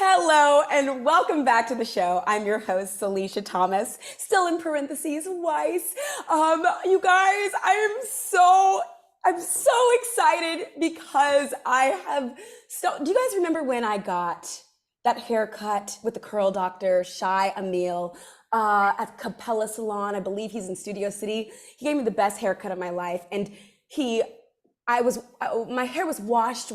Hello and welcome back to the show. I'm your host, Salisha Thomas, still in parentheses, Weiss. You guys, I'm so excited because do you guys remember when I got that haircut with the curl doctor, Shai Emil, at Capella Salon? I believe he's in Studio City. He gave me the best haircut of my life. And my hair was washed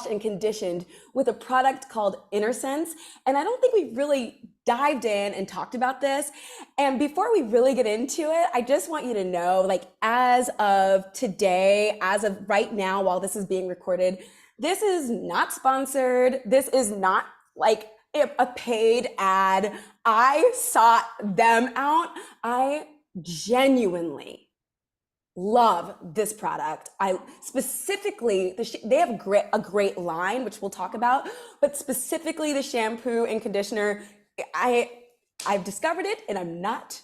and conditioned with a product called Innersense. And I don't think we really dived in and talked about this. And before we really get into it, I just want you to know, like, as of today, as of right now, while this is being recorded, this is not sponsored. This is not like a paid ad. I sought them out. I genuinely love this product. I specifically, they have a great line, which we'll talk about, but specifically the shampoo and conditioner, I've discovered it and I'm not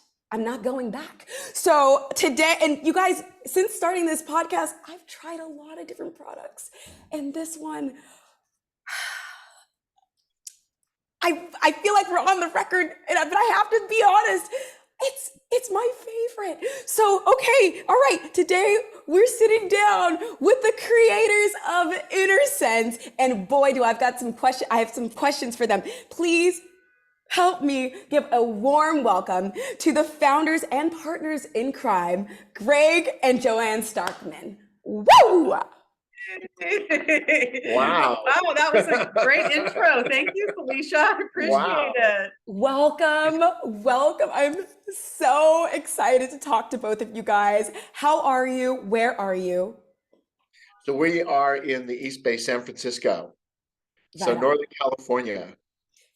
going back. So today, and you guys, since starting this podcast, I've tried a lot of different products, and this one, I feel like we're on the record, but I have to be honest, it's my favorite. So, okay, all right, today we're sitting down with the creators of Innersense, and boy, do I have some questions for them. Please help me give a warm welcome to the founders and partners in crime, Greg and Joanne Starkman. Woo! Wow. Wow, that was a great intro. Thank you, Salisha. I appreciate it. Welcome. I'm so excited to talk to both of you guys. How are you? Where are you? So we are in the East Bay, San Francisco. So Northern California.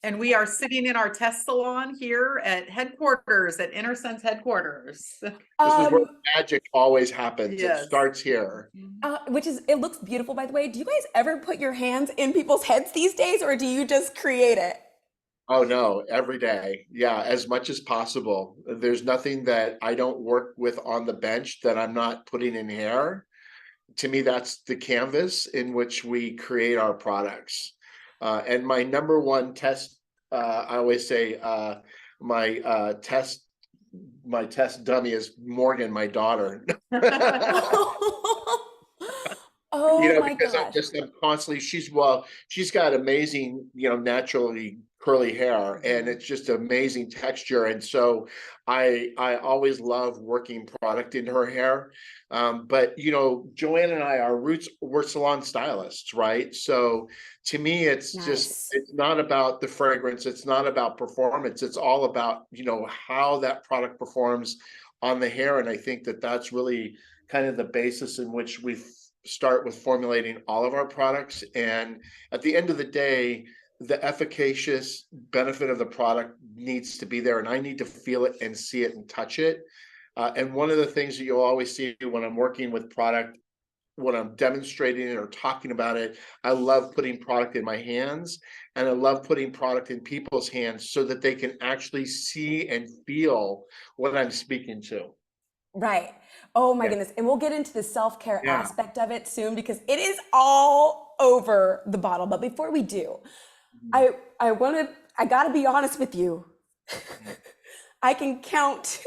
And we are sitting in our test salon here at headquarters, at Innersense headquarters. This is where magic always happens. Yes. It starts here. It looks beautiful, by the way. Do you guys ever put your hands in people's heads these days, or do you just create it? Oh no, every day. Yeah, as much as possible. There's nothing that I don't work with on the bench that I'm not putting in hair. To me, that's the canvas in which we create our products. And my number one test, I always say, my test dummy is Morgan, my daughter. My because gosh. I'm constantly, she's got amazing, naturally curly hair, and it's just amazing texture. And so I always love working product in her hair. But Joanne and I, our roots, we're salon stylists, right? So to me, it's Nice. it's not about the fragrance. It's not about performance. It's all about, how that product performs on the hair. And I think that that's really kind of the basis in which we start with formulating all of our products. And at the end of the day, the efficacious benefit of the product needs to be there, and I need to feel it and see it and touch it. And one of the things that you'll always see when I'm working with product, when I'm demonstrating it or talking about it, I love putting product in my hands, and I love putting product in people's hands so that they can actually see and feel what I'm speaking to. Right. Oh my goodness. And we'll get into the self-care aspect of it soon, because it is all over the bottle. But before we do, I gotta be honest with you. I can count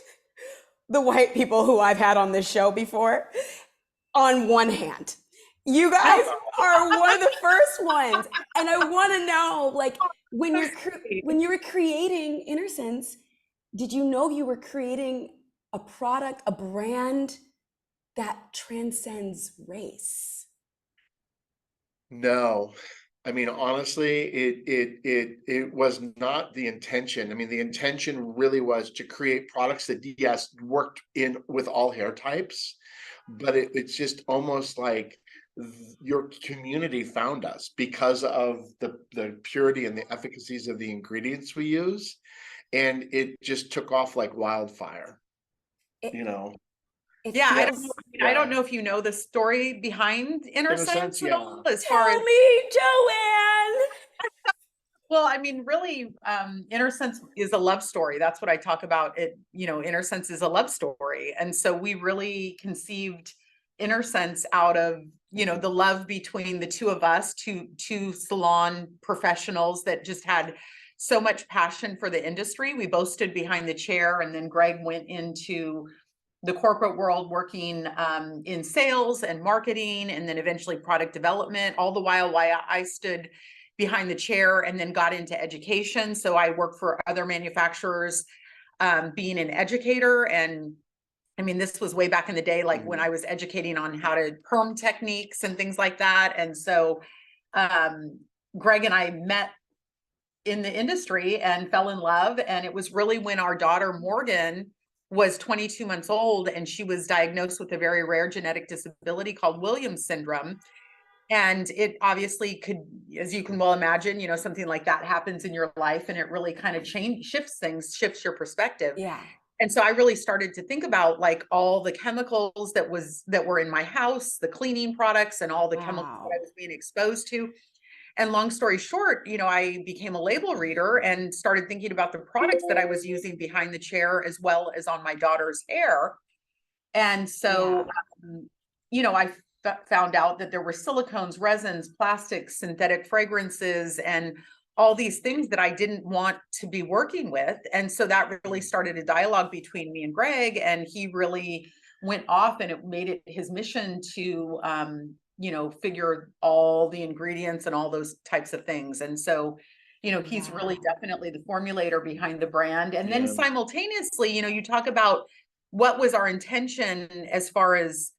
the white people who I've had on this show before on one hand. You guys are one of the first ones. And I want to know, like, when you were creating Innersense, did you know you were creating a product, a brand that transcends race? No. I mean, honestly, it was not the intention. I mean, the intention really was to create products that, yes, worked in with all hair types, but it's just almost like your community found us because of the purity and the efficacies of the ingredients we use, and it just took off like wildfire. I don't know if you know the story behind Innersense at all. Tell me, Joanne. Well, I mean, really, Innersense is a love story. That's what I talk about. Innersense is a love story. And so we really conceived Innersense out of, you know, the love between the two of us, two salon professionals that just had so much passion for the industry. We both stood behind the chair, and then Greg went into the corporate world working in sales and marketing, and then eventually product development, all the while I stood behind the chair and then got into education. So I worked for other manufacturers, being an educator. And I mean, this was way back in the day, like when I was educating on how to perm techniques and things like that. And so Greg and I met in the industry and fell in love. And it was really when our daughter Morgan was 22 months old, and she was diagnosed with a very rare genetic disability called Williams syndrome. And it obviously could, as you can well imagine, you know, something like that happens in your life, and it really kind of shifts things, shifts your perspective. Yeah. And so I really started to think about like all the chemicals that were in my house, the cleaning products, and all the chemicals that I was being exposed to. And long story short, you know, I became a label reader and started thinking about the products that I was using behind the chair as well as on my daughter's hair. And so, you know, I found out that there were silicones, resins, plastics, synthetic fragrances, and all these things that I didn't want to be working with. And so that really started a dialogue between me and Greg, and he really went off, and it made it his mission to, you know, figure all the ingredients and all those types of things. And so, you know, he's really definitely the formulator behind the brand. And then simultaneously, you know, you talk about what was our intention as far as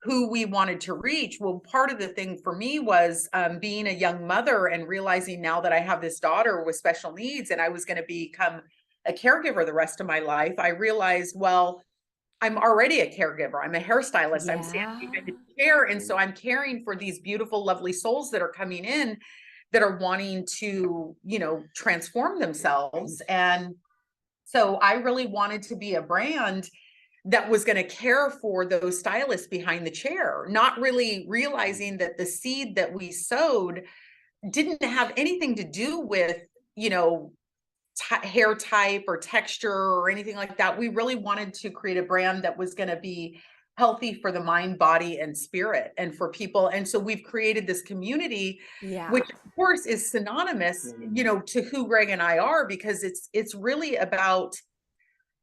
who we wanted to reach. Well, part of the thing for me was being a young mother and realizing now that I have this daughter with special needs and I was going to become a caregiver the rest of my life, I realized, well, I'm already a caregiver. I'm a hairstylist. I'm standing in the chair. And so I'm caring for these beautiful, lovely souls that are coming in that are wanting to, you know, transform themselves. And so I really wanted to be a brand that was going to care for those stylists behind the chair, not really realizing that the seed that we sowed didn't have anything to do with, you know, hair type or texture or anything like that. We really wanted to create a brand that was going to be healthy for the mind, body, and spirit, and for people. And so we've created this community, which of course is synonymous, you know, to who Greg and I are, because it's really about,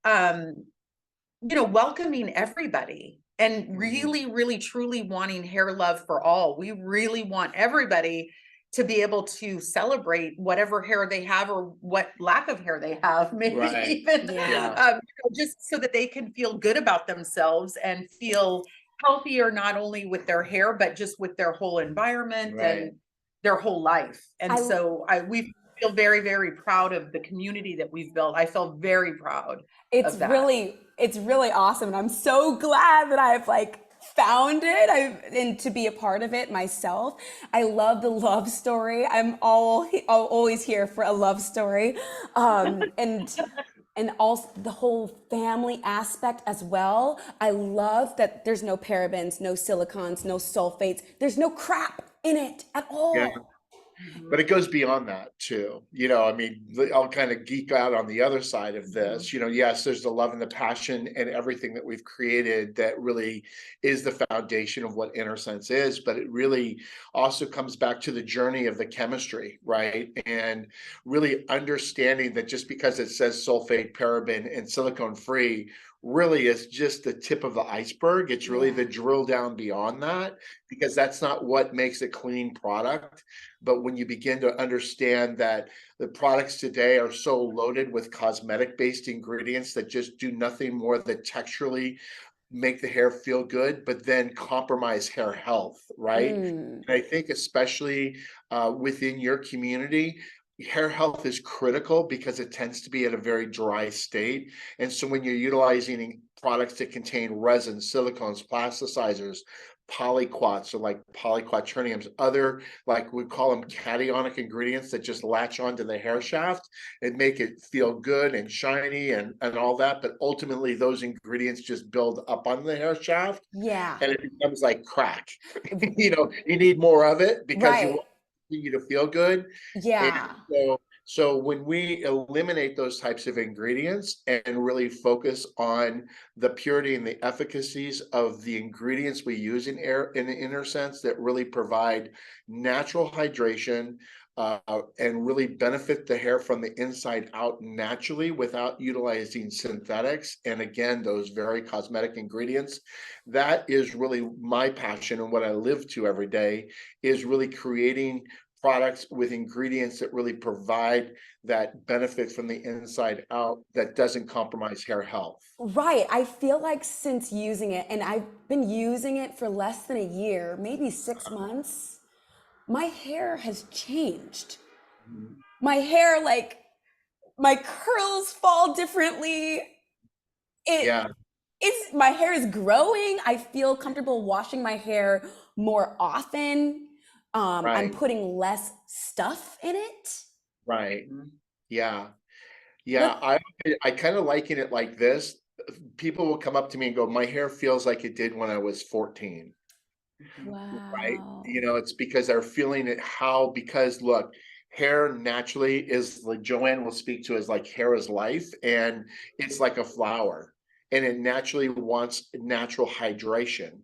you know, welcoming everybody and really, really, truly wanting hair love for all. We really want everybody to be able to celebrate whatever hair they have or what lack of hair they have, maybe even you know, just so that they can feel good about themselves and feel healthier, not only with their hair, but just with their whole environment and their whole life. And so we feel very, very proud of the community that we've built. I feel very proud of that. It's really awesome. And I'm so glad that I've like found it and to be a part of it myself. I love the love story. I'm always here for a love story. And also the whole family aspect as well. I love that there's no parabens, no silicons, no sulfates. There's no crap in it at all. Yeah. But it goes beyond that too. You know, I mean, I'll kind of geek out on the other side of this. You know, yes, there's the love and the passion and everything that we've created that really is the foundation of what Innersense is, but it really also comes back to the journey of the chemistry, right? And really understanding that just because it says sulfate, paraben, and silicone free really is just the tip of the iceberg. It's really the drill down beyond that, because that's not what makes a clean product. But when you begin to understand that the products today are so loaded with cosmetic based ingredients that just do nothing more than texturally make the hair feel good, but then compromise hair health, right? And I think especially within your community, hair health is critical because it tends to be at a very dry state. And so when you're utilizing products that contain resin, silicones, plasticizers, polyquats, or like polyquaterniums, other, like we call them cationic ingredients that just latch onto the hair shaft and make it feel good and shiny and all that. But ultimately those ingredients just build up on the hair shaft. Yeah. And it becomes like crack. You know, you need more of it because you want you to feel good. Yeah. And so So when we eliminate those types of ingredients and really focus on the purity and the efficacies of the ingredients we use in Innersense that really provide natural hydration, and really benefit the hair from the inside out naturally without utilizing synthetics. And again, those very cosmetic ingredients, that is really my passion, and what I live to every day is really creating products with ingredients that really provide that benefit from the inside out that doesn't compromise hair health. Right. I feel like since using it, and I've been using it for less than a year, maybe 6 months, my hair has changed. My hair, like, my curls fall differently. Yeah. My hair is growing. I feel comfortable washing my hair more often. I'm Right. putting less stuff in it. Right. Yeah. Yeah. I kind of liken it like this. People will come up to me and go, my hair feels like it did when I was 14. Right. Wow. You know, it's because they're feeling it because look, hair naturally is, like Joanne will speak to, as like hair is life, and it's like a flower, and it naturally wants natural hydration.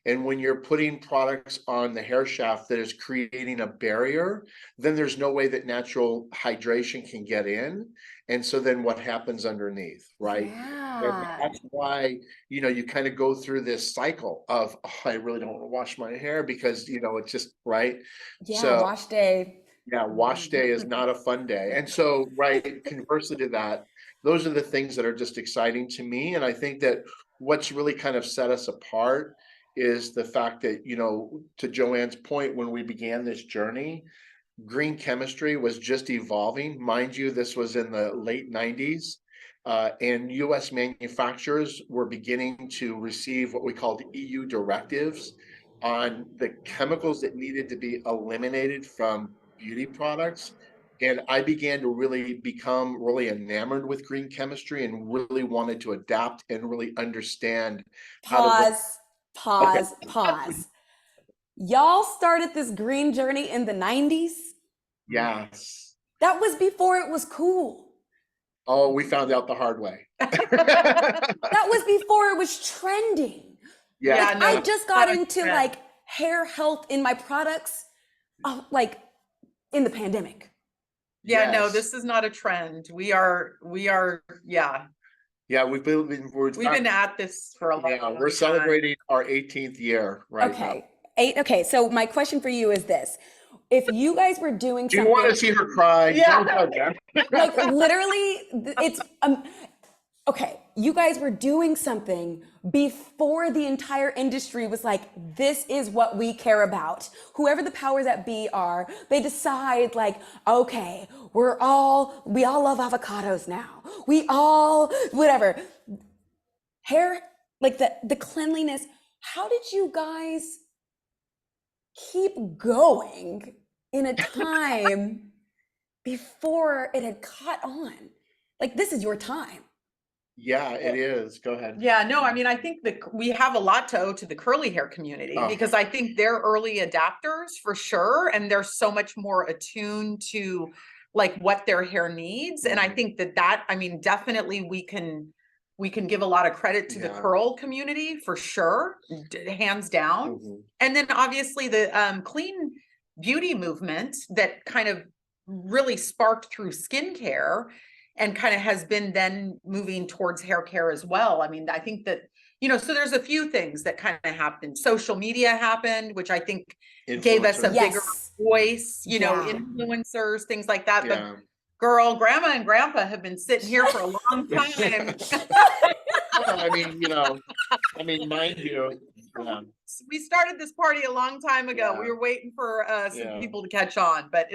And when you're putting products on the hair shaft that is creating a barrier, then there's no way that natural hydration can get in. And so then what happens underneath, right? And Yeah. that's why, you kind of go through this cycle of, oh, I really don't want to wash my hair because, it's just right. Yeah, So wash day. yeah, wash day is not a fun day. And so, right, conversely to that, those are the things that are just exciting to me. And I think that what's really kind of set us apart is the fact that, to Joanne's point, when we began this journey, green chemistry was just evolving. Mind you, this was in the late 90s. And US manufacturers were beginning to receive what we called EU directives on the chemicals that needed to be eliminated from beauty products. And I began to really become really enamored with green chemistry and really wanted to adapt and really understand how to bring. Pause. Y'all started this green journey in the 90s? Yes. That was before it was cool. Oh, we found out the hard way. That was before it was trending. Yeah. Like, I just got into like hair health in my products, like in the pandemic. Yeah, no, Yes. this is not a trend. We are, yeah. Yeah, we've been at this for a long time. We're celebrating our 18th year right now. Okay, so my question for you is this. If you guys were doing Do something— you want to see her cry? Yeah. Like, literally, it's okay, you guys were doing something before the entire industry was like, this is what we care about. Whoever the powers that be are, they decide like, okay, we all love avocados now. We all, whatever. Hair, like the cleanliness. How did you guys keep going in a time before it had caught on? Like, this is your time. Yeah, it is. Go ahead. Yeah, no, I mean, I think that we have a lot to owe to the curly hair community because I think they're early adapters for sure. And they're so much more attuned to like what their hair needs. And I think that, I mean, definitely we can give a lot of credit to the curl community for sure, hands down. And then obviously the clean beauty movement that kind of really sparked through skincare and kind of has been then moving towards hair care as well. I mean, I think that, so there's a few things that kind of happened. Social media happened, which I think gave us a bigger voice, influencers, things like that. Yeah. But girl, grandma and grandpa have been sitting here for a long time. I mean, mind you, we started this party a long time ago. We were waiting for some people to catch on, but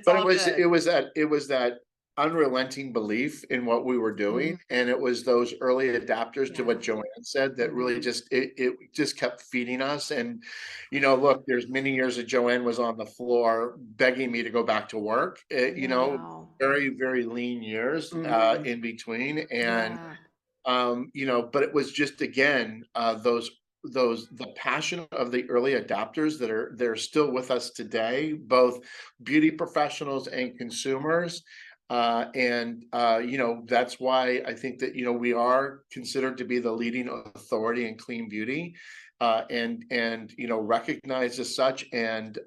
but it was that unrelenting belief in what we were doing, and it was those early adapters to what Joanne said that really just it just kept feeding us. And look, there's many years that Joanne was on the floor begging me to go back to work. Very, very lean years in between, and but it was just again those the passion of the early adopters they're still with us today, both beauty professionals and consumers. That's why I think that, we are considered to be the leading authority in clean beauty, and recognized as such, and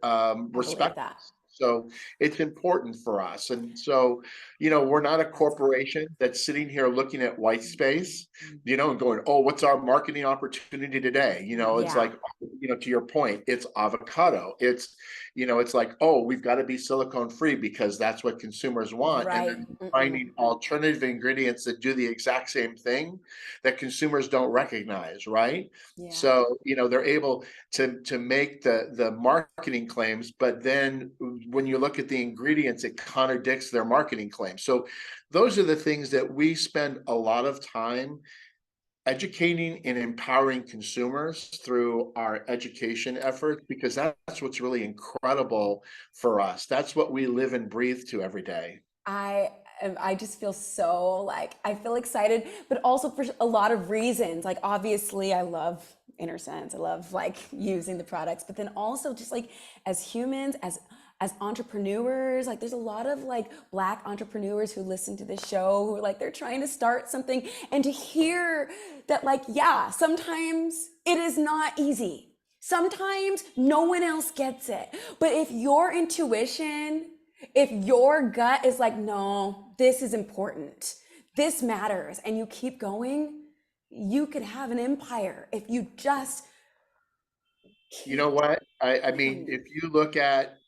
respect that. So it's important for us. And so, we're not a corporation that's sitting here looking at white space, and going, oh, what's our marketing opportunity today? It's like, to your point, it's avocado. It's like, oh, we've got to be silicone free because that's what consumers want. Right. And then finding alternative ingredients that do the exact same thing that consumers don't recognize. Right. Yeah. So, they're able to make the marketing claims, but then when you look at the ingredients, it contradicts their marketing claims. So those are the things that we spend a lot of time educating and empowering consumers through our education efforts, because that's what's really incredible for us. That's what we live and breathe to every day. I just feel so I feel excited, but also for a lot of reasons. Like, obviously I love Innersense. I love using the products, but then also just as humans, as entrepreneurs, there's a lot of Black entrepreneurs who listen to this show who are they're trying to start something, and to hear that sometimes it is not easy. Sometimes no one else gets it. But if your intuition, if your gut is no, this is important, this matters, and you keep going, you could have an empire if you just. You know what? I mean, if you look at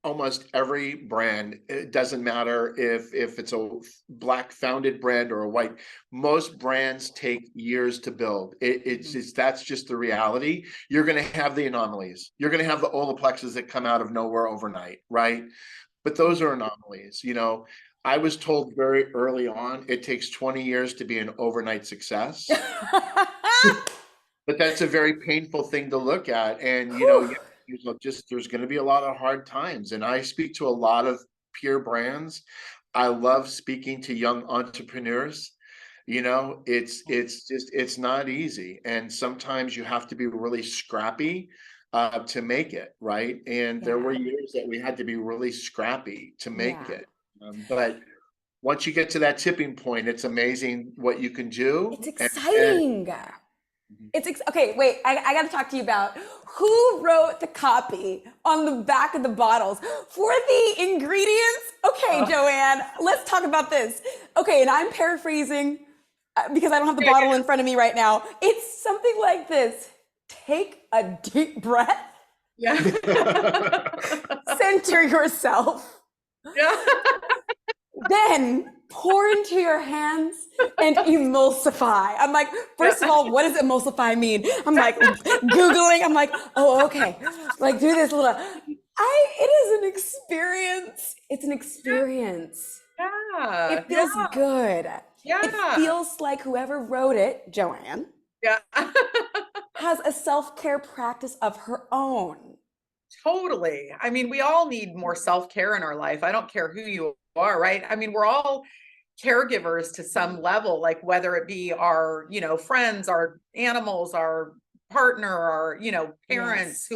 almost every brand, it doesn't matter if it's a Black founded brand or a white, most brands take years to build. That's just the reality. You're going to have the anomalies. You're going to have the Olaplexes that come out of nowhere overnight, right? But those are anomalies. I was told very early on, it takes 20 years to be an overnight success. But that's a very painful thing to look at. And, there's going to be a lot of hard times. And I speak to a lot of peer brands. I love speaking to young entrepreneurs. It's not easy. And sometimes you have to be really scrappy to make it, right? And there were years that we had to be really scrappy to make it. But once you get to that tipping point, it's amazing what you can do. It's exciting. Okay, wait, I got to talk to you about who wrote the copy on the back of the bottles for the ingredients. Okay, Joanne, let's talk about this. Okay, and I'm paraphrasing because I don't have the bottle in front of me right now. It's something like this. Take a deep breath. Yeah. Center yourself. Yeah. Then pour into your hands and emulsify. I'm first of all, what does emulsify mean? I'm Googling. I'm oh, okay. Do this little. It is an experience. It's an experience. Yeah. It feels good. Yeah. It feels like whoever wrote it, Joanne, has a self-care practice of her own. Totally. I mean, we all need more self-care in our life. I don't care who you are, right? I mean, we're all caregivers to some level, whether it be our, friends, our animals, our partner, our, parents,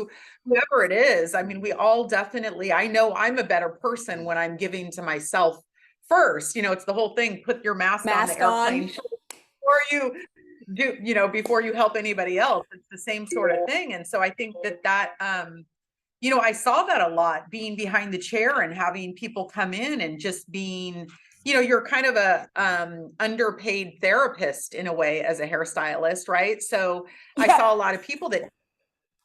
whoever it is. I mean, we all definitely, I know I'm a better person when I'm giving to myself first. It's the whole thing, put your mask on the airplane before you do, before you help anybody else. It's the same sort of thing. And so I think that I saw that a lot, being behind the chair and having people come in and just being, you're kind of a underpaid therapist in a way as a hairstylist, right? So I saw a lot of people that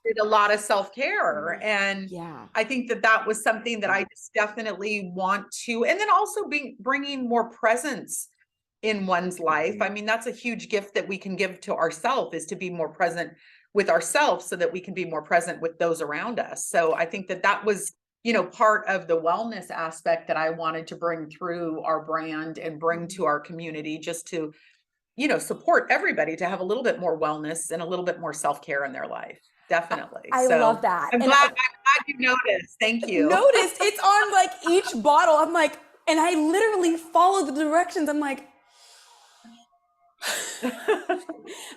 did a lot of self-care. And I think that was something that I just definitely want to, and then also bringing more presence in one's life. I mean, that's a huge gift that we can give to ourselves, is to be more present with ourselves so that we can be more present with those around us. So I think that was, part of the wellness aspect that I wanted to bring through our brand and bring to our community, just to, support everybody to have a little bit more wellness and a little bit more self-care in their life. Definitely. I love that. I'm glad you noticed. Thank you. Noticed. It's on each bottle. I'm and I literally follow the directions. I'm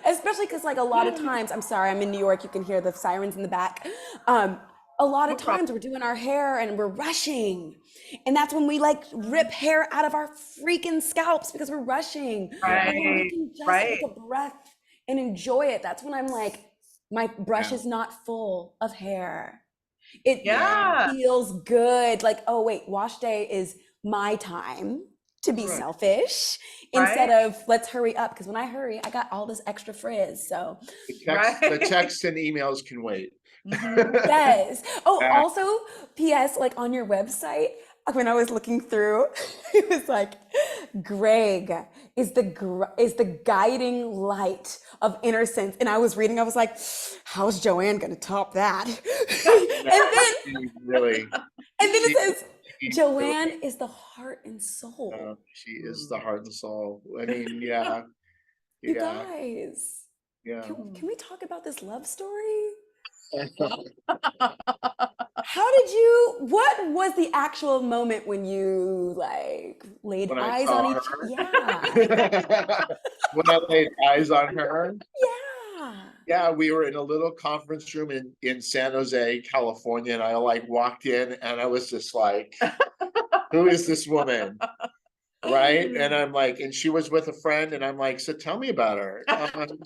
Especially because like a lot of times, I'm sorry, I'm in New York, you can hear the sirens in the back. A lot of times we're doing our hair and we're rushing. And that's when we like rip hair out of our freaking scalps because we're rushing. But when we can just take a breath and enjoy it, that's when I'm like, my brush is not full of hair. It feels good. Like, oh wait, wash day is my time to be selfish instead of let's hurry up. Because when I hurry, I got all this extra frizz. So the text and emails can wait. Yes. Oh, also, P.S. like on your website, when I was looking through, it was like, Greg is the guiding light of Innersense. And I was reading, I was like, how's Joanne going to top that? And then it says, Joanne is the heart and soul. She is the heart and soul. I mean, You guys, can we talk about this love story? What was the actual moment when you like laid eyes on each other? Yeah. When I laid eyes on her? Yeah. Yeah, we were in a little conference room in San Jose, California, and I like walked in and I was just like, who is this woman? Right? And I'm like, and she was with a friend, and I'm like, so tell me about her.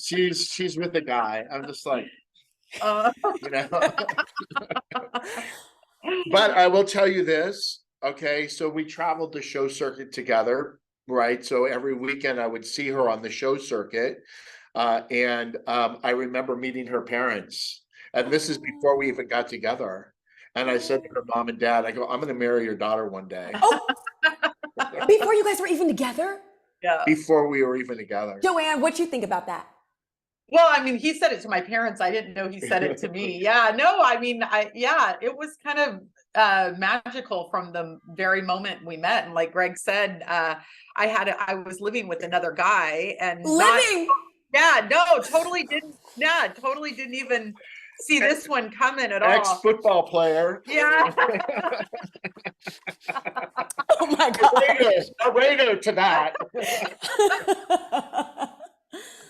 She's with a guy. I'm just like, you know. But I will tell you this, okay? So we traveled the show circuit together, right? So every weekend I would see her on the show circuit. And I remember meeting her parents. And this is before we even got together. And I said to her mom and dad, I go, I'm going to marry your daughter one day. Oh, before you guys were even together? Yeah. Before we were even together. Joanne, what you think about that? Well, I mean, he said it to my parents. I didn't know he said it to me. Yeah, no, I mean, it was kind of magical from the very moment we met. And like Greg said, I was living with another guy and totally didn't even see this one coming at all. Ex-football player. Yeah. Oh my God. A radar to that.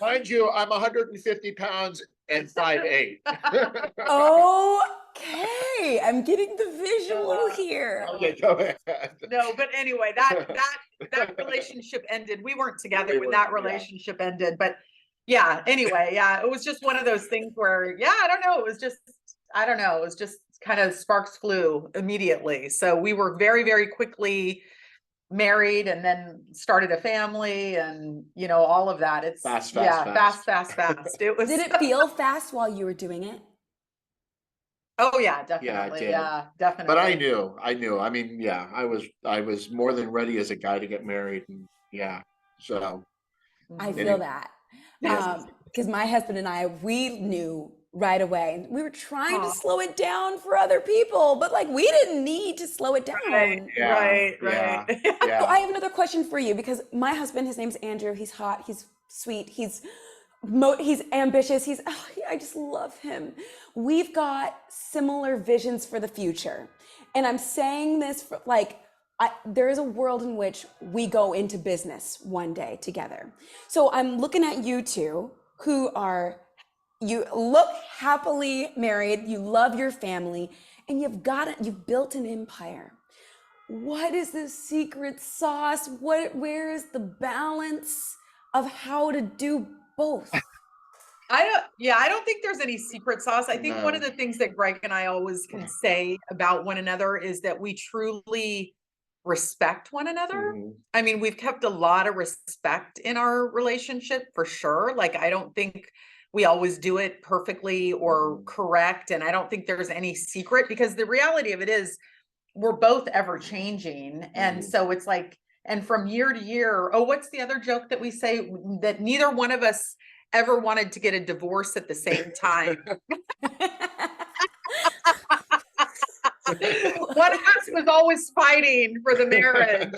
Mind you, I'm 150 pounds and 5'8". Okay, I'm getting the visual here. Okay, go ahead. No, but anyway, that relationship ended. We weren't together when that relationship ended, but anyway, it was just one of those things where, I don't know. It was just kind of sparks flew immediately. So we were very, very quickly married and then started a family and, all of that. It's fast. It was. Did it feel fast while you were doing it? Oh yeah, definitely. Yeah, definitely. But I knew. I mean, I was more than ready as a guy to get married. And so. I feel that. Because my husband and I, we knew right away. We were trying to slow it down for other people, but like we didn't need to slow it down. Right. So I have another question for you because my husband, his name's Andrew. He's hot. He's sweet. He's ambitious. I just love him. We've got similar visions for the future. And I'm saying this for there is a world in which we go into business one day together. So I'm looking at you two you look happily married, you love your family, and you've built an empire. What is the secret sauce? Where is the balance of how to do both? I don't think there's any secret sauce. I think one of the things that Greg and I always can say about one another is that we truly respect one another. Mm-hmm. I mean, we've kept a lot of respect in our relationship for sure. Like, I don't think we always do it perfectly or correct. And I don't think there's any secret because the reality of it is we're both ever changing. And so it's like, and from year to year, what's the other joke that we say that neither one of us ever wanted to get a divorce at the same time? One of us was always fighting for the marriage,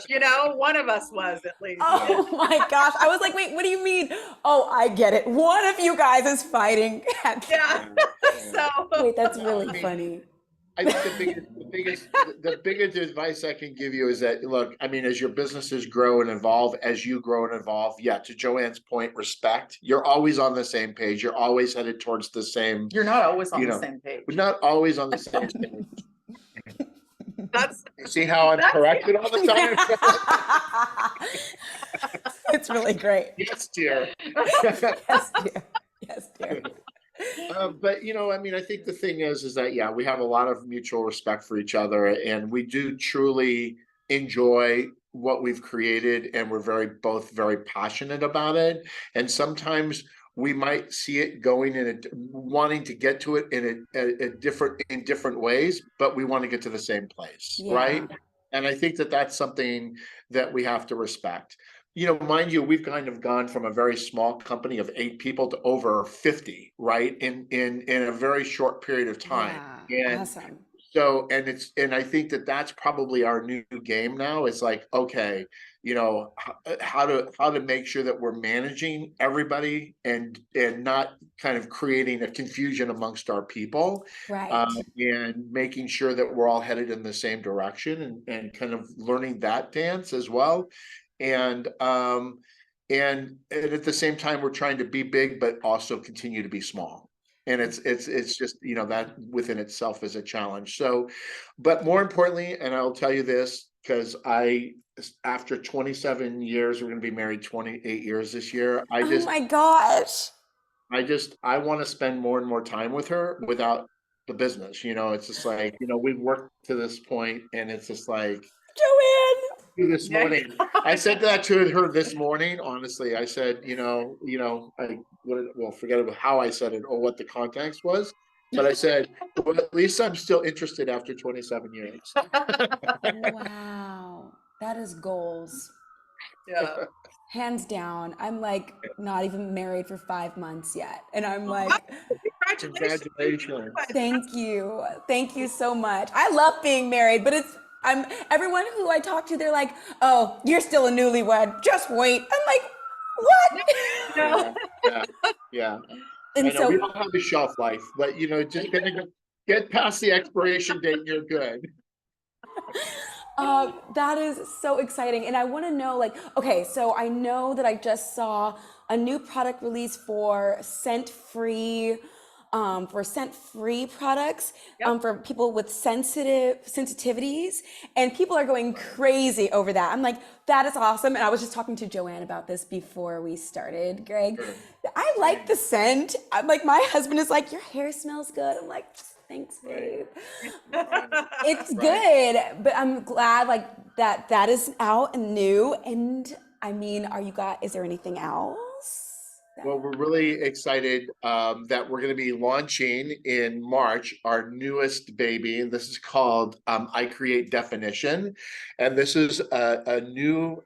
one of us was at least. Oh my gosh. I was like, wait, what do you mean? Oh, I get it. One of you guys is fighting. So wait, that's really funny. I think the the biggest advice I can give you is that, look, I mean, as your businesses grow and evolve, as you grow and evolve, yeah, to Joanne's point, respect. You're always on the same page. You're always headed towards the same. You're not always on You the know, same page. We're not always on the same page. That's See how I'm corrected all the time? It's really great. Yes, dear. Yes, dear. Yes, dear. But I mean, I think the thing is that, yeah, we have a lot of mutual respect for each other, and we do truly enjoy what we've created, and we're both very passionate about it. And sometimes we might see it going wanting to get to it in different ways, but we want to get to the same place, right? And I think that that's something that we have to respect. Mind you, we've kind of gone from a very small company of 8 people to over 50, right? In a very short period of time. Yeah, And awesome. so, and I think that that's probably our new game now. It's like, okay, how to make sure that we're managing everybody and not kind of creating a confusion amongst our people, Right. and making sure that we're all headed in the same direction, and kind of learning that dance as well. And at the same time, we're trying to be big, but also continue to be small. And it's just, that within itself is a challenge. So, but more importantly, and I'll tell you this, because after 27 years, we're going to be married 28 years this year. Oh my gosh. I want to spend more and more time with her without the business. It's just like, we've worked to this point, and it's just like, Joanne. This morning, I said that to her this morning. Honestly, I said, forget about how I said it or what the context was, but I said, well, at least I'm still interested after 27 years. Wow, that is goals. Yeah. Hands down. I'm like not even married for 5 months yet, and I'm like, congratulations. Thank you so much. I love being married, but everyone who I talk to, they're like, oh, you're still a newlywed, just wait. I'm like, what? Yeah. And so we don't have a shelf life, but just get past the expiration date and you're good. That is so exciting. And I want to know, okay, so I know that I just saw a new product release for scent-free products, for people with sensitivities, and people are going crazy over that. I'm like, that is awesome. And I was just talking to Joanne about this before we started, Greg. I like the scent. I'm like, my husband is like, your hair smells good. I'm like, thanks, babe. It's good, but I'm glad that is out and new. And I mean, is there anything else? Well, we're really excited that we're going to be launching in March our newest baby, and this is called I Create Definition, and this is a new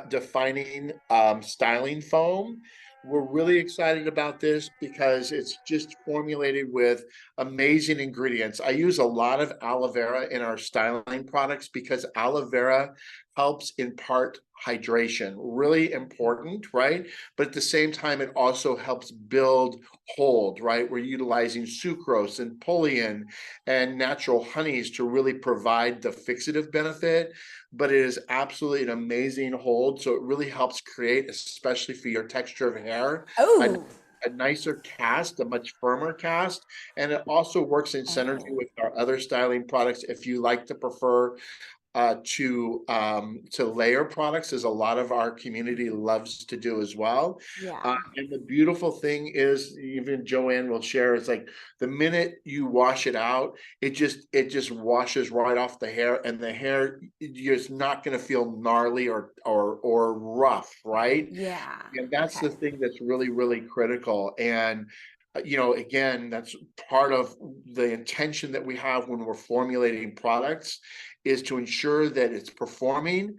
defining styling foam. We're really excited about this because it's just formulated with amazing ingredients. I use a lot of aloe vera in our styling products because aloe vera helps impart hydration, really important, right? But at the same time, it also helps build hold, right? We're utilizing sucrose and pullein and natural honeys to really provide the fixative benefit, but it is absolutely an amazing hold. So it really helps create, especially for your texture of hair, a nicer cast, a much firmer cast. And it also works in synergy with our other styling products. If you like to prefer to layer products, as a lot of our community loves to do as well. And the beautiful thing is, even Joanne will share, it's like the minute you wash it out, it just washes right off the hair, and the hair is not going to feel gnarly or rough, right? And that's the thing that's really, really critical. And again, that's part of the intention that we have when we're formulating products, is to ensure that it's performing.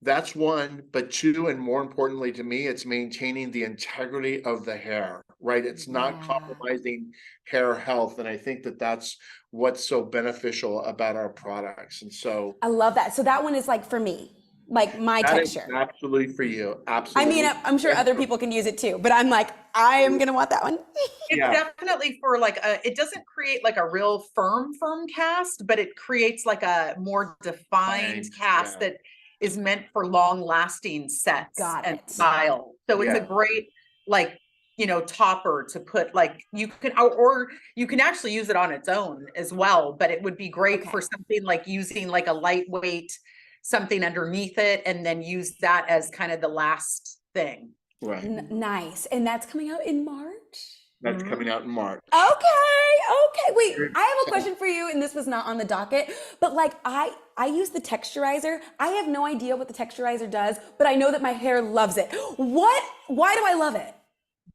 That's one, but two, and more importantly to me, it's maintaining the integrity of the hair, right? It's not compromising hair health. And I think that that's what's so beneficial about our products. And so I love that. So that one is like for me. like my That is texture. absolutely for you. I Absolutely. mean, I'm sure other people can use it too, but I'm like, I am gonna want that one. It's definitely for like it doesn't create like a real firm cast, but it creates like a more defined cast that is meant for long lasting sets and style. So it's a great like, you know, topper to put, like you can, or you can actually use it on its own as well, but it would be great for something like using like a lightweight something underneath it and then use that as kind of the last thing. Right. Nice. And that's coming out in March? That's coming out in March. Okay. Wait, I have a question for you, and this was not on the docket, but like I use the texturizer. I have no idea what the texturizer does, but I know that my hair loves it. Why do I love it?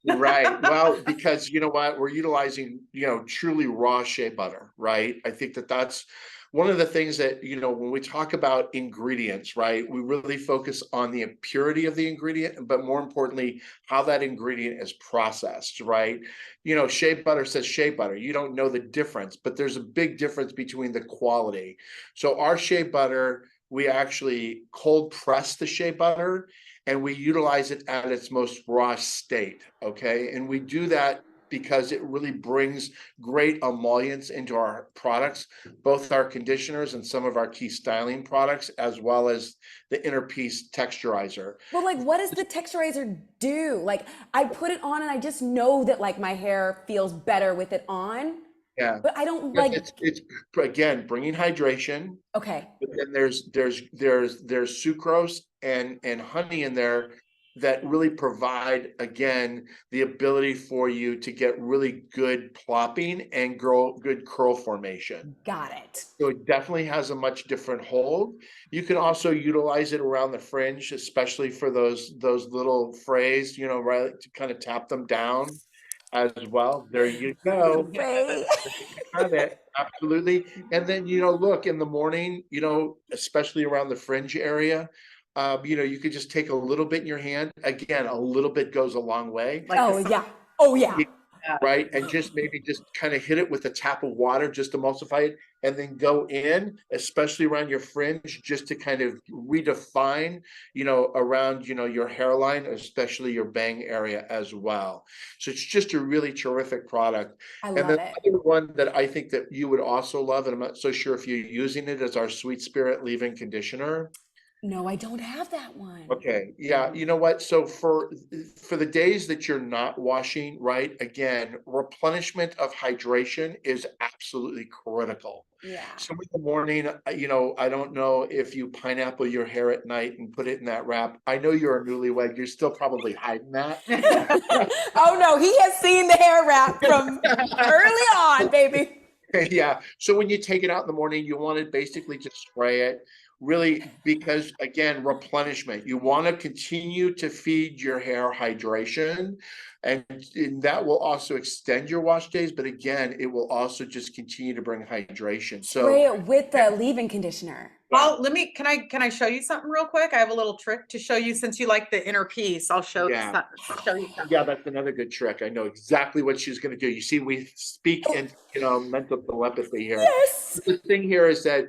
Right. Well, because you know what, we're utilizing, you know, truly raw shea butter, right? I think that that's one of the things that, you know, when we talk about ingredients, right, we really focus on the purity of the ingredient, but more importantly, how that ingredient is processed, right? You know, shea butter says shea butter. You don't know the difference, but there's a big difference between the quality. So our shea butter, we actually cold press the shea butter and we utilize it at its most raw state, okay? And we do that because it really brings great emollients into our products, both our conditioners and some of our key styling products, as well as the inner piece texturizer. Well, like, what does the texturizer do? Like, I put it on and I just know that like my hair feels better with it on. Yeah, but I don't like. It's again bringing hydration. Okay. But then there's sucrose and honey in there that really provide, again, the ability for you to get really good plopping and good curl formation. Got it. So it definitely has a much different hold. You can also utilize it around the fringe, especially for those little frays, you know, right, to kind of tap them down as well. There you go. Have it. Absolutely. And then, you know, look, in the morning, you know, especially around the fringe area, you know, you could just take a little bit in your hand. Again, a little bit goes a long way. Like oh yeah. Right. And just maybe just kind of hit it with a tap of water just to emulsify it, and then go in, especially around your fringe, just to kind of redefine, you know, around, you know, your hairline, especially your bang area as well. So it's just a really terrific product. I love and then it. the other one that I think that you would also love, and I'm not so sure if you're using it, is our Sweet Spirit leave-in conditioner. No, I don't have that one. Okay. Yeah. You know what? So for the days that you're not washing, right? Again, replenishment of hydration is absolutely critical. Yeah. So in the morning, you know, I don't know if you pineapple your hair at night and put it in that wrap. I know you're a newlywed. You're still probably hiding that. Oh no, he has seen the hair wrap from early on, baby. Yeah. So when you take it out in the morning, you want to basically just spray it. Really, because again, replenishment, you want to continue to feed your hair hydration, and that will also extend your wash days. But again, it will also just continue to bring hydration. So spray it with the leave-in conditioner. Well, can I show you something real quick? I have a little trick to show you, since you like the inner piece. I'll show you something. Yeah, that's another good trick. I know exactly what she's going to do. You see, we speak in, you know, mental telepathy here. Yes. The thing here is that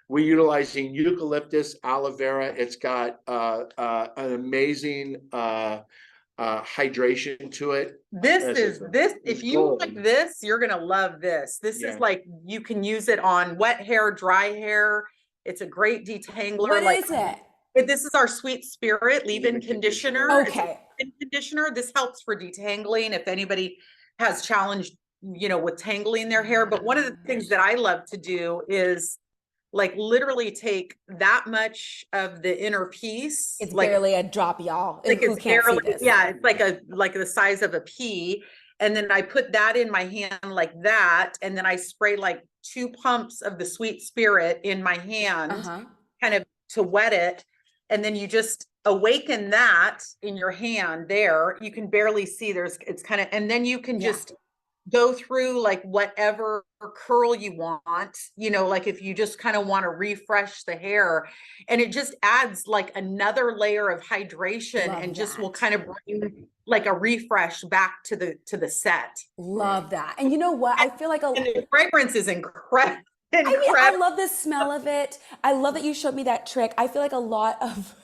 we're utilizing eucalyptus, aloe vera. It's got an amazing hydration to it. If you like this, you're gonna love this. This is like, you can use it on wet hair, dry hair. It's a great detangler. What is it? This is our Sweet Spirit leave-in conditioner. Okay. Conditioner. This helps for detangling if anybody has challenge, you know, with tangling their hair. But one of the things that I love to do is like literally take that much of the inner piece. It's like, barely a drop, y'all. Like who can't see this? Yeah, it's like the size of a pea. And then I put that in my hand like that. And then I spray like 2 pumps of the Sweet Spirit in my hand, kind of to wet it. And then you just awaken that in your hand there. You can barely see, it's kind of, and then you can just go through like whatever curl you want, you know, like if you just kind of want to refresh the hair, and it just adds like another layer of hydration. Love and just will kind of bring like a refresh back to the set. Love that. And you know what? I feel like and the fragrance is incredible. I mean, I incredible. love the smell of it. I love that you showed me that trick. I feel like a lot of,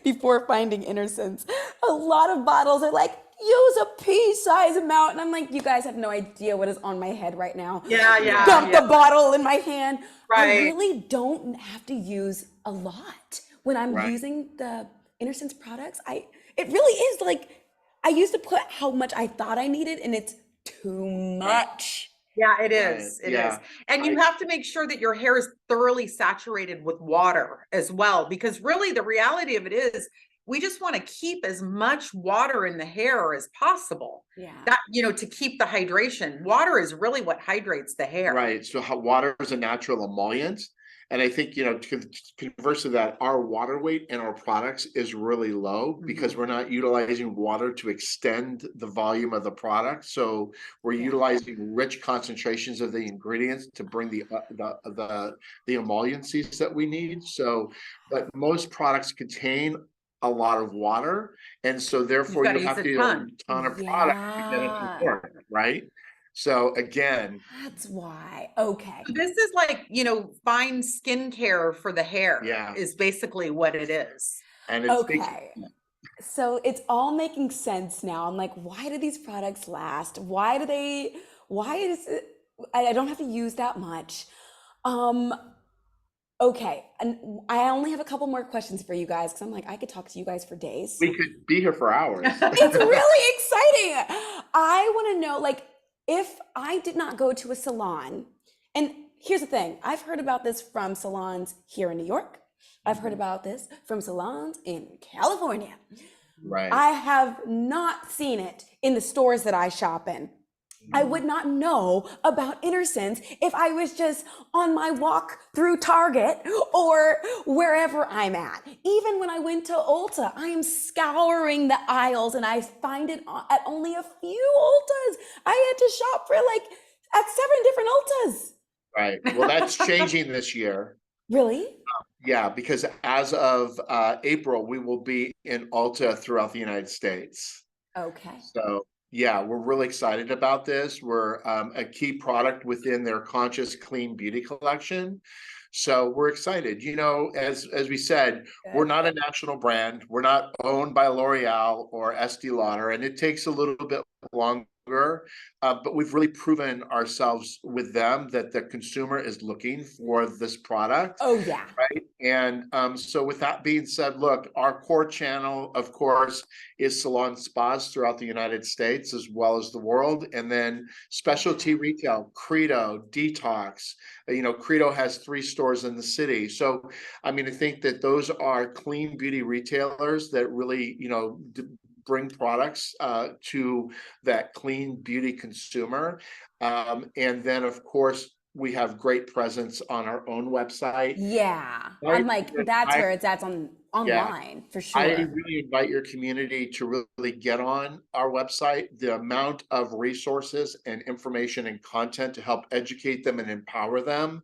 before finding Innersense, a lot of bottles are like, use a pea-size amount. And I'm like, you guys have no idea what is on my head right now. Yeah, Dump the bottle in my hand. I Right. really don't have to use a lot when I'm Right. using the Innersense products. It really is like, I used to put how much I thought I needed, and it's too much. Yeah, it Right. is. It is. Yeah. And you have to make sure that your hair is thoroughly saturated with water as well, because really the reality of it is we just want to keep as much water in the hair as possible. Yeah. That, to keep the hydration. Water is really what hydrates the hair. Right. So water is a natural emollient. And I think, converse to that, our water weight in our products is really low because we're not utilizing water to extend the volume of the product. So we're utilizing rich concentrations of the ingredients to bring the emolliencies that we need. So, but most products contain a lot of water, and so therefore gotta you have use to a use a ton. ton of product to get it to work, right? So again, That's why. Okay. This is like, fine skincare for the hair. Yeah. Is basically what it is. and it's Okay. So it's all making sense now. I'm like, why do these products last? Why is it, I don't have to use that much. Okay. And I only have a couple more questions for you guys because I'm like, I could talk to you guys for days. we could be here for hours. It's really exciting. I want to know, like, if I did not go to a salon, and here's the thing, I've heard about this from salons here in New York. I've heard about this from salons in California. Right. I have not seen it in the stores that I shop in. I would not know about Innersense if I was just on my walk through Target or wherever I'm at. Even when I went to Ulta, I am scouring the aisles and I find it at only a few Ultas. I had to shop for at 7 different Ultas. Right. Well, that's changing this year. Really? Yeah, because as of April, we will be in Ulta throughout the United States. Okay. So yeah, we're really excited about this. We're a key product within their Conscious Clean Beauty collection. So we're excited. As we said, we're not a national brand. We're not owned by L'Oreal or Estee Lauder, and it takes a little bit longer. But we've really proven ourselves with them that the consumer is looking for this product. Oh, yeah. Right. And so with that being said, look, our core channel, of course, is salon spas throughout the United States as well as the world. And then specialty retail, Credo, Detox. Credo has 3 stores in the city. So, I think that those are clean beauty retailers that really, bring products to that clean beauty consumer. And then, of course, we have great presence on our own website. Yeah. Right? I'm like, that's where it's at online for sure. I really invite your community to really get on our website. The amount of resources and information and content to help educate them and empower them.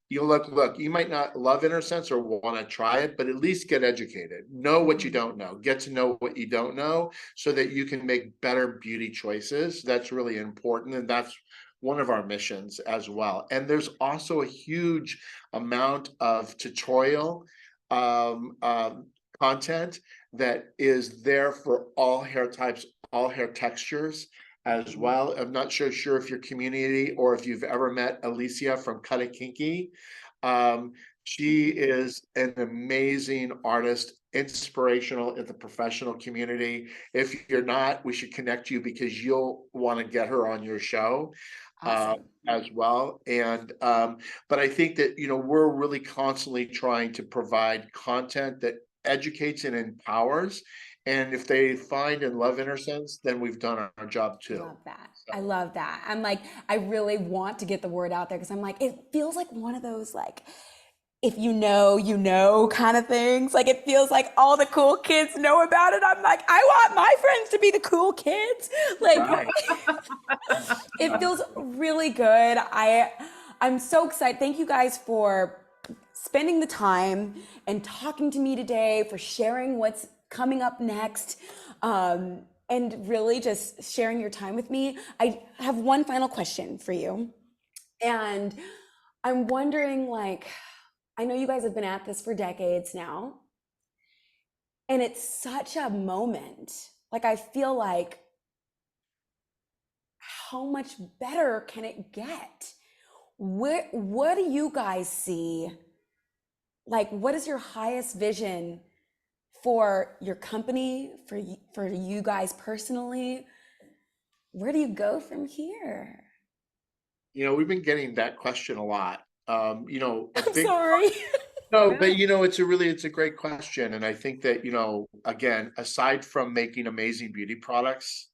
You look, you might not love Innersense or want to try it, but at least get educated. Know what you don't know. Get to know what you don't know so that you can make better beauty choices. That's really important. And that's one of our missions as well. And there's also a huge amount of tutorial content that is there for all hair types, all hair textures as well. I'm not sure if your community or if you've ever met Alicia from Cut It Kinky. She is an amazing artist, inspirational in the professional community. If you're not, we should connect you because you'll want to get her on your show. Awesome. As well. And but I think that we're really constantly trying to provide content that educates and empowers. And if they find and love Innersense, then we've done our job too. Love that. I love that. I'm like, I really want to get the word out there because I'm like, it feels like one of those if you know kind of things. Like it feels like all the cool kids know about it. I'm like, I want my friends to be the cool kids. Like it feels really good. I'm so excited. Thank you guys for spending the time and talking to me today, for sharing what's coming up next, and really just sharing your time with me. I have one final question for you. And I'm wondering, like, I know you guys have been at this for decades now, and it's such a moment. Like, I feel like, how much better can it get? What do you guys see? Like, what is your highest vision for your company, for you guys personally? Where do you go from here? We've been getting that question a lot. A I'm big sorry. no, but it's a great question. And I think that, again, aside from making amazing beauty products,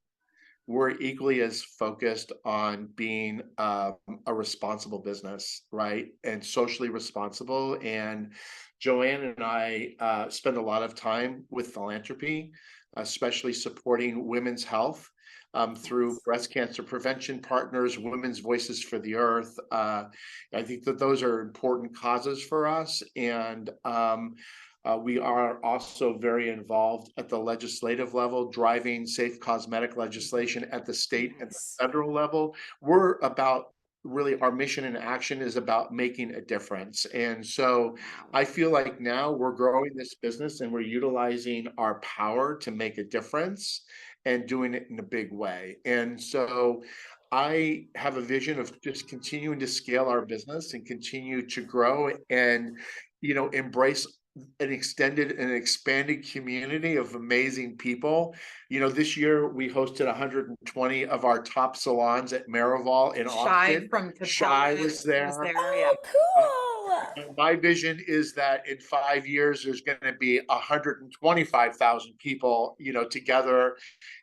we're equally as focused on being a responsible business, right? And socially responsible. And Joanne and I spend a lot of time with philanthropy, especially supporting women's health through breast cancer prevention partners, Women's Voices for the Earth. I think that those are important causes for us. And we are also very involved at the legislative level, driving safe cosmetic legislation at the state and the federal level. We're about really, our mission and action is about making a difference. And so I feel like now we're growing this business and we're utilizing our power to make a difference and doing it in a big way. And so I have a vision of just continuing to scale our business and continue to grow and, embrace an extended and expanded community of amazing people. This year we hosted 120 of our top salons at Marival in Austin. Shy was there. Oh, cool. And my vision is that in 5 years, there's going to be 125,000 people, together.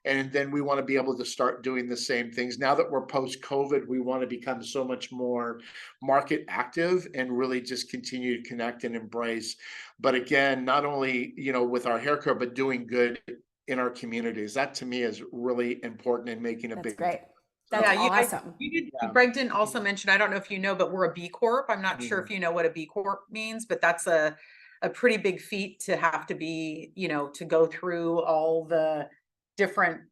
And then we want to be able to start doing the same things. Now that we're post-COVID, we want to become so much more market active and really just continue to connect and embrace. But again, not only, with our hair care, but doing good in our communities. That to me is really important in making a big. Great. That's awesome. Greg didn't also mention, I don't know if you know, but we're a B Corp. I'm not sure if you know what a B Corp means, but that's a pretty big feat to have to be, to go through all the different.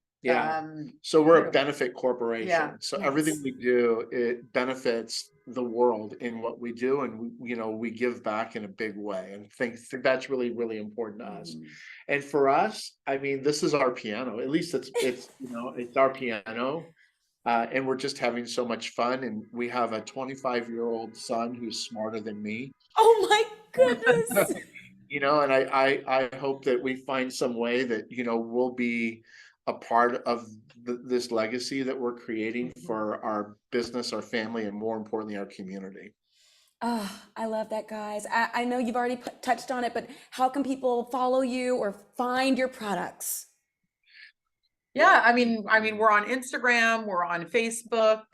So we're a benefit corporation. So everything we do, it benefits the world in what we do, and we give back in a big way, and think that's really, really important to us. And for us, I mean, this is our piano. At least it's it's our piano. And we're just having so much fun. And we have a 25-year-old son who's smarter than me. Oh my goodness. And I hope that we find some way that, we'll be a part of this legacy that we're creating for our business, our family, and more importantly, our community. Oh, I love that, guys. I know you've already touched on it, but how can people follow you or find your products? Yeah, I mean, we're on Instagram, we're on Facebook.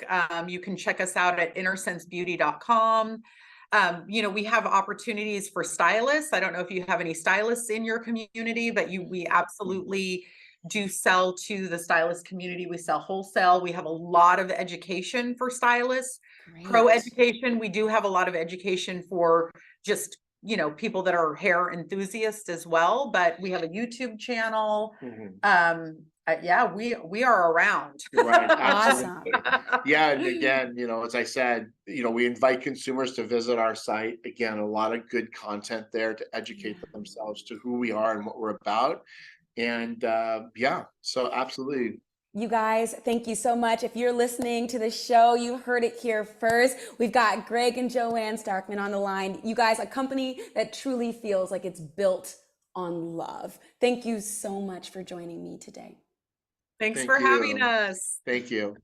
You can check us out at innersensebeauty.com. We have opportunities for stylists. I don't know if you have any stylists in your community, but we absolutely do sell to the stylist community. We sell wholesale. We have a lot of education for stylists. Great. Pro education. We do have a lot of education for just people that are hair enthusiasts as well, but we have a YouTube channel. We are around. Right. Awesome. Yeah. And again, as I said, we invite consumers to visit our site. Again, a lot of good content there to educate themselves to who we are and what we're about. And so absolutely. You guys, thank you so much. If you're listening to the show, you heard it here first. We've got Greg and Joanne Starkman on the line. You guys, a company that truly feels like it's built on love. Thank you so much for joining me today. Thanks for having us. Thank you.